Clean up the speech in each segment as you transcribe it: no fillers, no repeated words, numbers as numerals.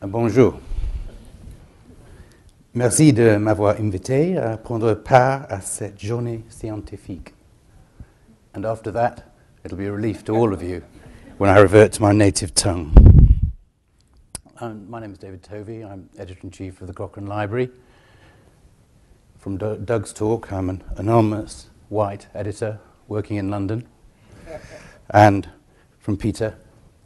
Bonjour. Merci de m'avoir invité à prendre part à cette journée scientifique. And after that, it'll be a relief to all of you when I revert to my native tongue. My name is David Tovey. I'm Editor-in-Chief of the Cochrane Library. From Doug's talk, I'm an anonymous white editor working in London. And from Peter,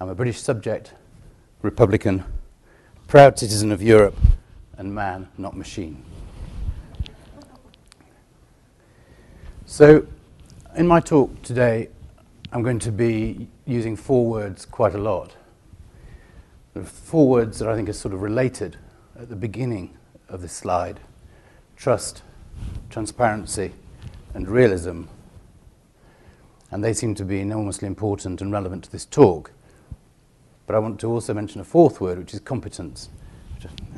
I'm a British subject, Republican, proud citizen of Europe, and man, not machine. So, in my talk today, I'm going to be using four words quite a lot. There are four words that I think are sort of related at the beginning of this slide: trust, transparency, and realism. And they seem to be enormously important and relevant to this talk. But I want to also mention a fourth word, which is competence.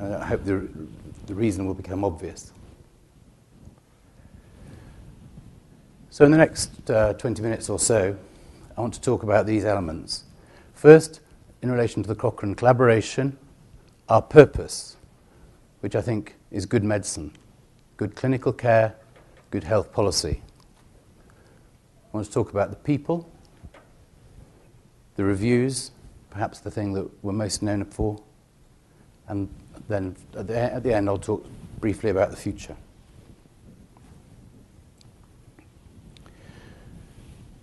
I hope the reason will become obvious. So in the next 20 minutes or so, I want to talk about these elements. First, in relation to the Cochrane collaboration, our purpose, which I think is good medicine, good clinical care, good health policy. I want to talk about the people, the reviews, perhaps the thing that we're most known for, and then at the end I'll talk briefly about the future.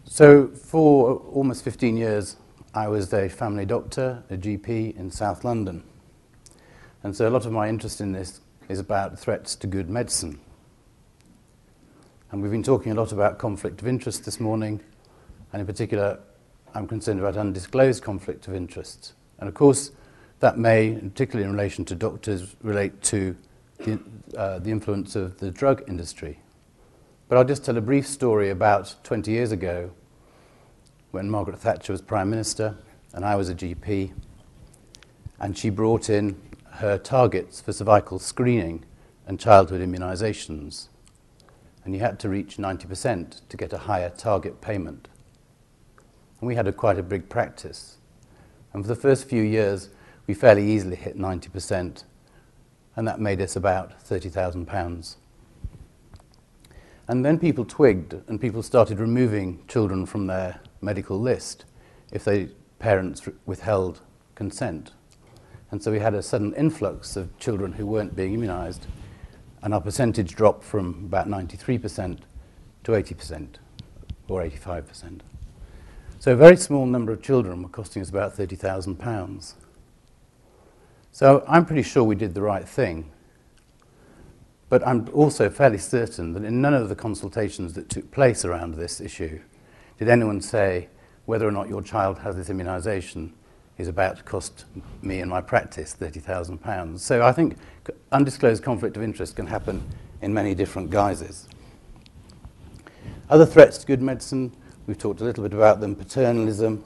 So for almost 15 years I was a family doctor, a GP in South London. And so a lot of my interest in this is about threats to good medicine. And we've been talking a lot about conflict of interest this morning, and in particular I'm concerned about undisclosed conflict of interest. And of course that may, particularly in relation to doctors, relate to the influence of the drug industry. But I'll just tell a brief story about 20 years ago when Margaret Thatcher was Prime Minister and I was a GP, and she brought in her targets for cervical screening and childhood immunisations. And you had to reach 90% to get a higher target payment. And we had quite a big practice. And for the first few years, we fairly easily hit 90%, and that made us about £30,000. And then people twigged, and people started removing children from their medical list if their parents withheld consent. And so we had a sudden influx of children who weren't being immunised, and our percentage dropped from about 93% to 80% or 85%. So a very small number of children were costing us about £30,000. So I'm pretty sure we did the right thing. But I'm also fairly certain that in none of the consultations that took place around this issue did anyone say whether or not your child has this immunisation is about to cost me and my practice £30,000. So I think undisclosed conflict of interest can happen in many different guises. Other threats to good medicine, we've talked a little bit about them: paternalism,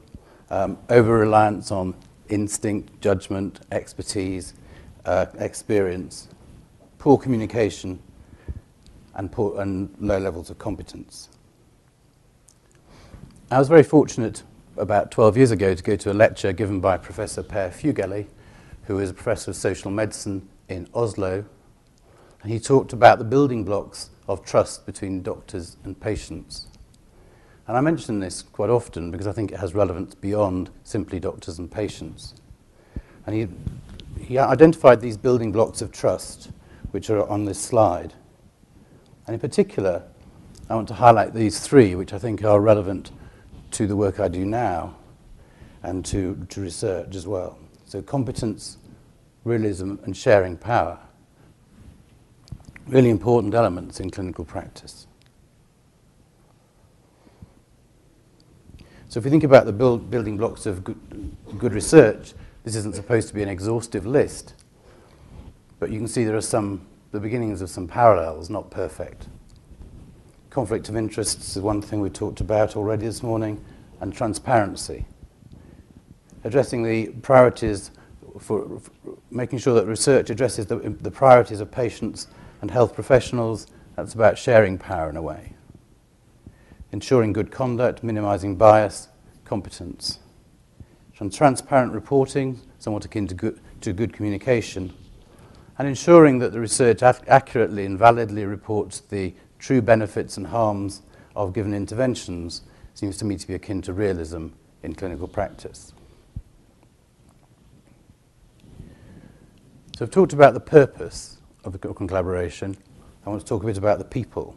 over-reliance on instinct, judgment, expertise, experience, poor communication, and low levels of competence. I was very fortunate about 12 years ago to go to a lecture given by Professor Per Fugeli, who is a professor of social medicine in Oslo. And he talked about the building blocks of trust between doctors and patients. And I mention this quite often because I think it has relevance beyond simply doctors and patients. And he identified these building blocks of trust, which are on this slide. And in particular, I want to highlight these three, which I think are relevant to the work I do now and to research as well. So competence, realism, and sharing power. Really important elements in clinical practice. So if we think about the building blocks of good research, this isn't supposed to be an exhaustive list, but you can see there are the beginnings of some parallels, not perfect. Conflict of interests is one thing we talked about already this morning, and transparency. Addressing the priorities for making sure that research addresses the priorities of patients and health professionals, that's about sharing power in a way. Ensuring good conduct, minimizing bias, competence. Transparent reporting, somewhat akin to good communication, and ensuring that the research accurately and validly reports the true benefits and harms of given interventions seems to me to be akin to realism in clinical practice. So I've talked about the purpose of the Cochrane collaboration. I want to talk a bit about the people.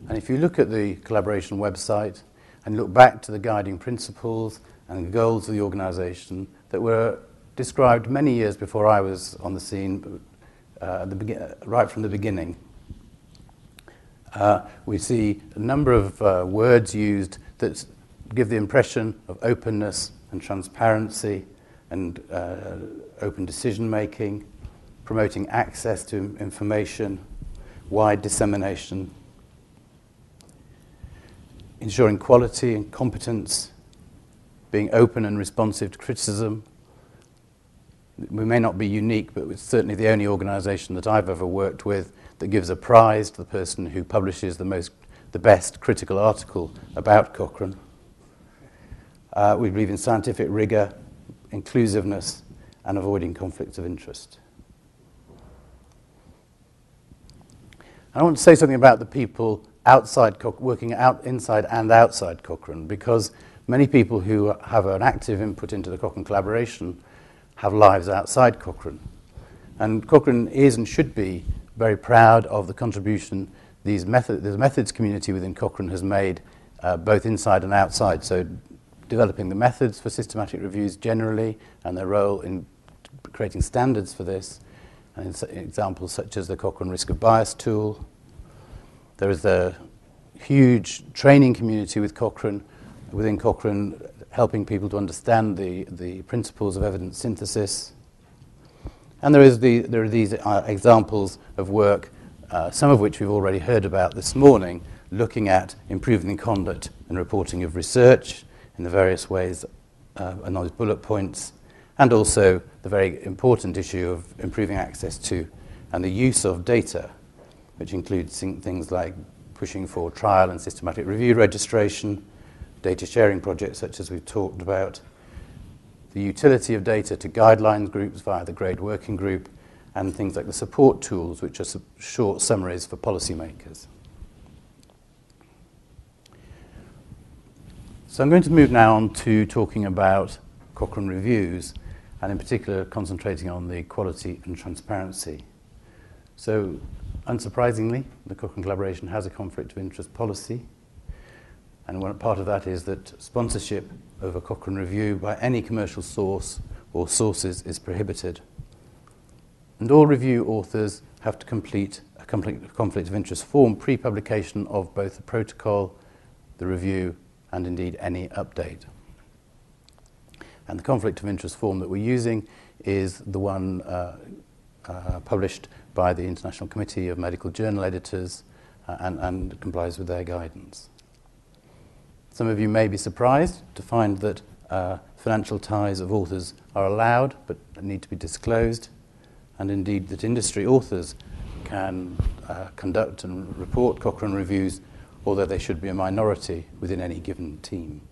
And if you look at the collaboration website and look back to the guiding principles and goals of the organisation that were described many years before I was on the scene, right from the beginning, we see a number of words used that give the impression of openness and transparency and open decision-making, promoting access to information, wide dissemination, ensuring quality and competence, being open and responsive to criticism. We may not be unique, but it's certainly the only organisation that I've ever worked with that gives a prize to the person who publishes the best critical article about Cochrane. We believe in scientific rigour, inclusiveness, and avoiding conflicts of interest. I want to say something about the people working inside and outside Cochrane, because many people who have an active input into the Cochrane collaboration have lives outside Cochrane. And Cochrane is and should be very proud of the contribution the methods community within Cochrane has made, both inside and outside. So developing the methods for systematic reviews generally and their role in creating standards for this, and examples such as the Cochrane Risk of Bias tool. There is a huge training community within Cochrane, helping people to understand the principles of evidence synthesis. And there are these examples of work, some of which we've already heard about this morning, looking at improving the conduct and reporting of research in the various ways and those bullet points, and also the very important issue of improving access to and the use of data, which includes things like pushing for trial and systematic review registration, data sharing projects such as we've talked about, the utility of data to guidelines groups via the GRADE working group, and things like the support tools, which are short summaries for policymakers. So I'm going to move now on to talking about Cochrane reviews, and in particular concentrating on the quality and transparency. So unsurprisingly, the Cochrane collaboration has a conflict of interest policy, and one part of that is that sponsorship of a Cochrane review by any commercial source or sources is prohibited. And all review authors have to complete a conflict of interest form pre-publication of both the protocol, the review, and indeed any update. And the conflict of interest form that we're using is the one published by the International Committee of Medical Journal Editors and complies with their guidance. Some of you may be surprised to find that financial ties of authors are allowed but need to be disclosed, and indeed that industry authors can conduct and report Cochrane reviews, although they should be a minority within any given team.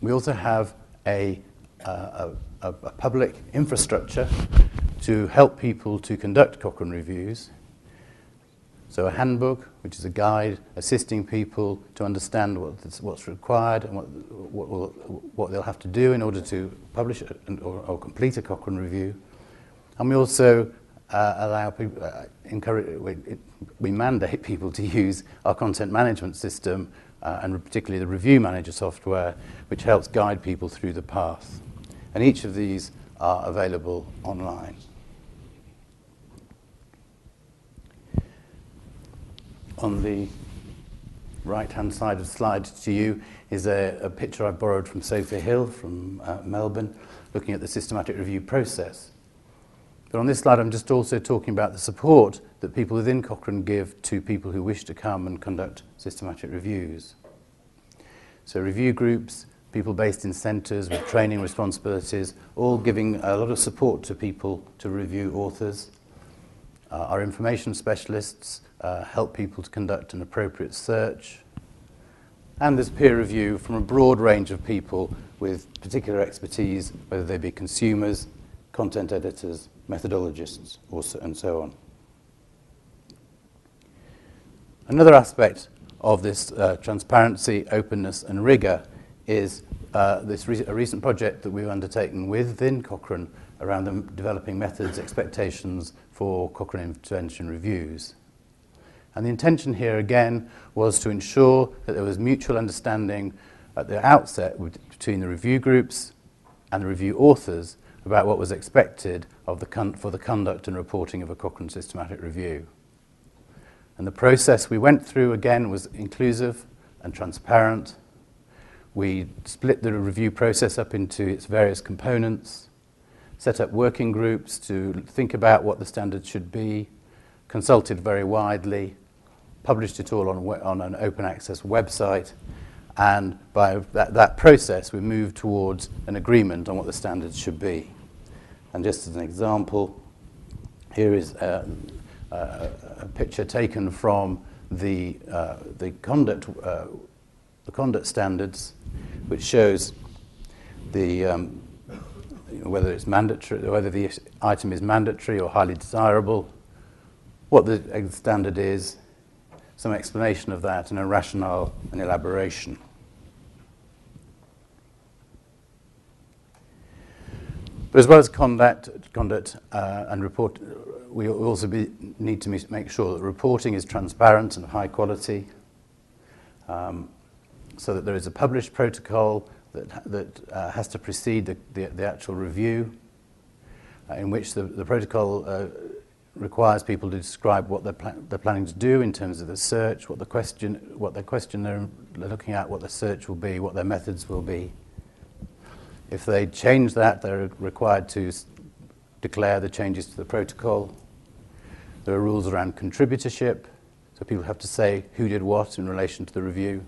We also have a public infrastructure to help people to conduct Cochrane reviews. So a handbook, which is a guide assisting people to understand what's required and what they'll have to do in order to publish or complete a Cochrane review. And we also allow people, we mandate people to use our content management system and particularly the Review Manager software, which helps guide people through the path. And each of these are available online. On the right-hand side of the slide to you is a picture I borrowed from Sophia Hill from Melbourne, looking at the systematic review process. But on this slide, I'm just also talking about the support that people within Cochrane give to people who wish to come and conduct systematic reviews. So review groups, people based in centres with training responsibilities, all giving a lot of support to people to review authors. Our information specialists help people to conduct an appropriate search. And there's peer review from a broad range of people with particular expertise, whether they be consumers, content editors, methodologists, and so on. Another aspect of this transparency, openness, and rigor is a recent project that we've undertaken within Cochrane around developing methods, expectations for Cochrane intervention reviews. And the intention here, again, was to ensure that there was mutual understanding at the outset between the review groups and the review authors about what was expected of for the conduct and reporting of a Cochrane systematic review. And the process we went through, again, was inclusive and transparent. We split the review process up into its various components, set up working groups to think about what the standards should be, consulted very widely, published it all on an open access website, and by that process we moved towards an agreement on what the standards should be. And just as an example, here is a picture taken from the conduct standards, which shows whether it's mandatory, whether the item is mandatory or highly desirable, what the standard is, some explanation of that, and a rationale and elaboration. But as well as conduct and report, we also need to make sure that reporting is transparent and of high quality, so that there is a published protocol that has to precede the actual review, in which the protocol requires people to describe what they're planning to do in terms of the search, what the question they're looking at, what the search will be, what their methods will be. If they change that, they're required to declare the changes to the protocol. There are rules around contributorship, so people have to say who did what in relation to the review.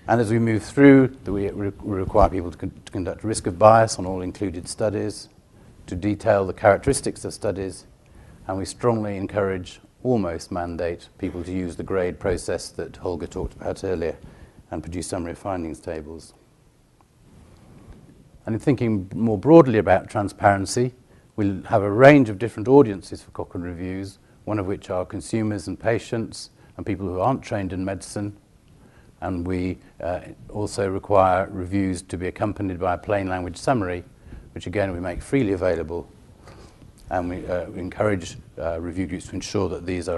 And as we move through, we require people to conduct risk of bias on all included studies, to detail the characteristics of studies, and we strongly encourage, almost mandate, people to use the grade process that Holger talked about earlier and produce summary of findings tables. And in thinking more broadly about transparency, we'll have a range of different audiences for Cochrane reviews, one of which are consumers and patients and people who aren't trained in medicine. And we also require reviews to be accompanied by a plain language summary, which again we make freely available. And we encourage review groups to ensure that these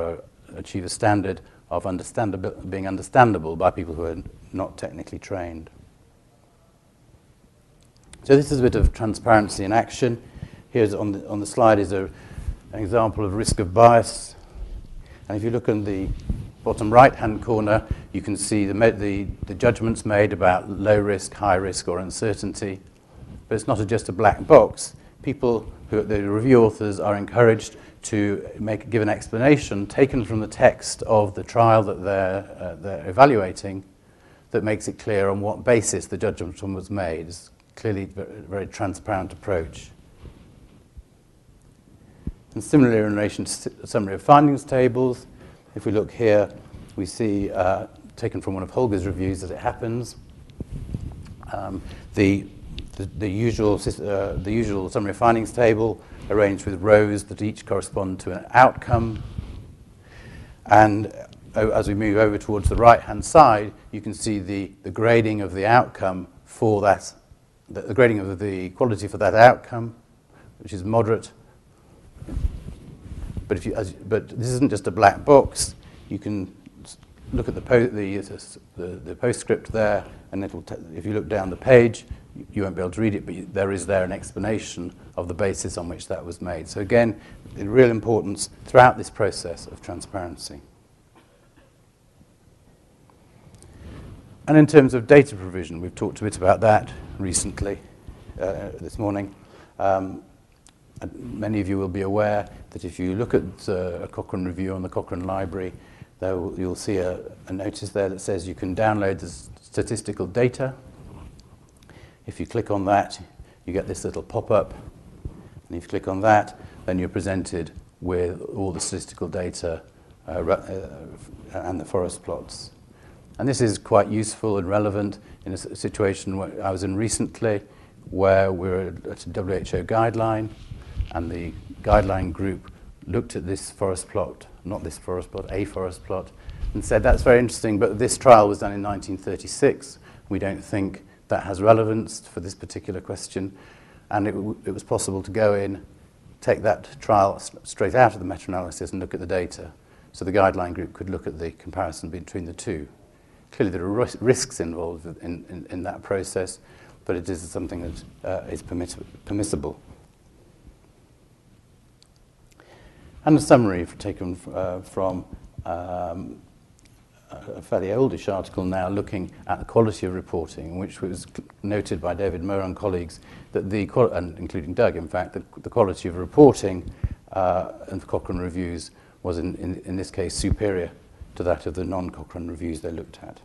achieve a standard of being understandable by people who are not technically trained. So this is a bit of transparency in action. Here's on the slide is an example of risk of bias. And if you look in the bottom right-hand corner, you can see the judgments made about low risk, high risk, or uncertainty. But it's not just a black box. The review authors are encouraged to give an explanation taken from the text of the trial that they're evaluating that makes it clear on what basis the judgment was made. It's clearly a very transparent approach. And similarly, in relation to summary of findings tables, if we look here, we see, taken from one of Holger's reviews as it happens, the usual summary of findings table arranged with rows that each correspond to an outcome. And as we move over towards the right-hand side, you can see the grading of the outcome for that, the grading of the quality for that outcome, which is moderate. But this isn't just a black box. You can look at the postscript there, and if you look down the page, you won't be able to read it, but there is an explanation of the basis on which that was made. So again, the real importance throughout this process of transparency. And in terms of data provision, we've talked a bit about that recently, this morning. Many of you will be aware that if you look at a Cochrane review on the Cochrane Library, you'll see a notice there that says you can download the statistical data. If you click on that, you get this little pop-up. And if you click on that, then you're presented with all the statistical data and the forest plots. And this is quite useful and relevant in a situation where I was in recently, where we were at a WHO guideline, and the guideline group looked at this forest plot, not this forest plot, a forest plot, and said, that's very interesting, but this trial was done in 1936. We don't think that has relevance for this particular question. And it was possible to go in, take that trial straight out of the meta-analysis and look at the data. So the guideline group could look at the comparison between the two. Clearly there are risks involved in that process, but it is something that is permissible. And a summary taken from a fairly oldish article now looking at the quality of reporting, which was noted by David Moore and colleagues, that and including Doug, in fact, that the quality of reporting and the Cochrane reviews was, in this case, superior to that of the non-Cochrane reviews they looked at.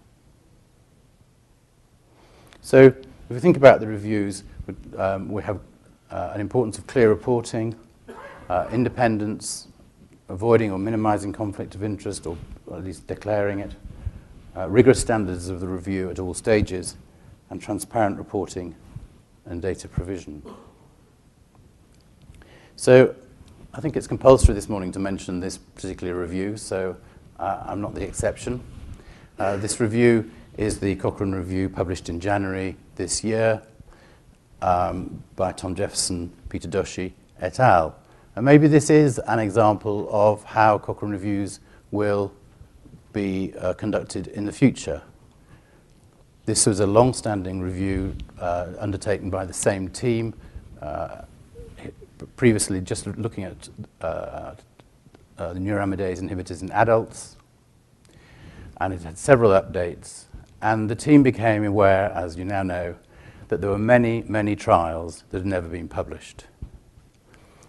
So if we think about the reviews, we have an importance of clear reporting, independence, avoiding or minimizing conflict of interest, or at least declaring it, rigorous standards of the review at all stages, and transparent reporting and data provision. So I think it's compulsory this morning to mention this particular review, so I'm not the exception. This review is the Cochrane Review published in January this year by Tom Jefferson, Peter Doshi, et al. And maybe this is an example of how Cochrane reviews will be conducted in the future. This was a long-standing review undertaken by the same team, previously just looking at the neuraminidase inhibitors in adults, and it had several updates. And the team became aware, as you now know, that there were many, many trials that had never been published.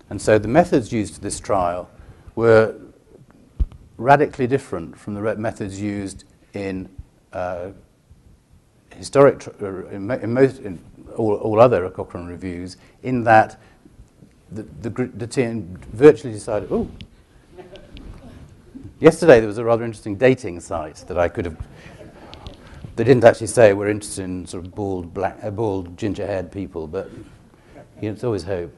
And so the methods used for this trial were radically different from the methods used in in all other Cochrane reviews, in that the team virtually decided, oh, yesterday there was a rather interesting dating site that I could have, they didn't actually say we're interested in sort of bald ginger-haired people, but you know, it's always hope.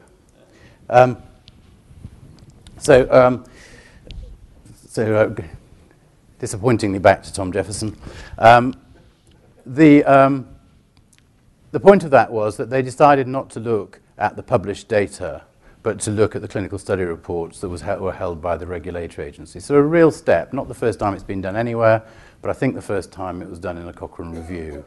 Disappointingly back to Tom Jefferson. The point of that was that they decided not to look at the published data, but to look at the clinical study reports that were held by the regulatory agency. So a real step, not the first time it's been done anywhere, but I think the first time it was done in a Cochrane review.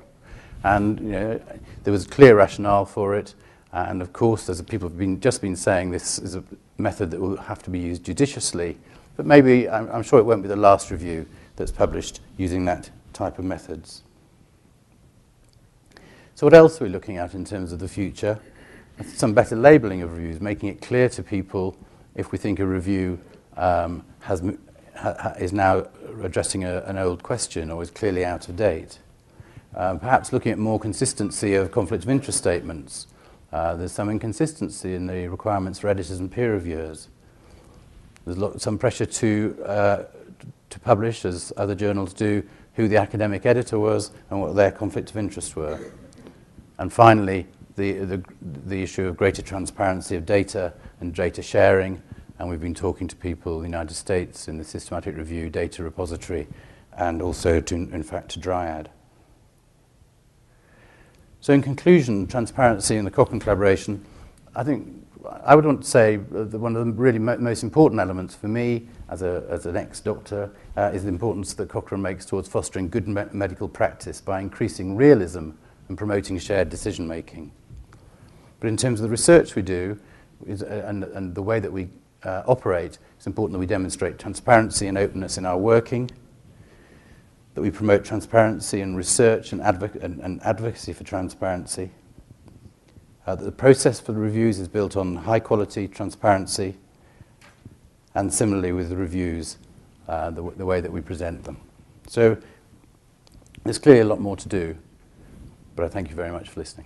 And you know, there was clear rationale for it. And of course, as people have just been saying, this is a method that will have to be used judiciously. But maybe, I'm sure it won't be the last review that's published using that type of methods. So what else are we looking at in terms of the future? Some better labeling of reviews, making it clear to people if we think a review is now addressing an old question or is clearly out of date. Perhaps looking at more consistency of conflict of interest statements. There's some inconsistency in the requirements for editors and peer reviewers. There's some pressure to publish, as other journals do, who the academic editor was and what their conflict of interest were. And finally, the issue of greater transparency of data and data sharing. And we've been talking to people in the United States in the Systematic Review Data Repository, and also, in fact, to Dryad. So in conclusion, transparency in the Cochrane collaboration, I think I would want to say that one of the really most important elements for me as an ex-doctor is the importance that Cochrane makes towards fostering good medical practice by increasing realism and promoting shared decision-making. But in terms of the research we do and the way that we operate, it's important that we demonstrate transparency and openness in our working, that we promote transparency in research and advocacy for transparency, that the process for the reviews is built on high quality transparency, and similarly with the reviews, the way that we present them. So there's clearly a lot more to do, but I thank you very much for listening.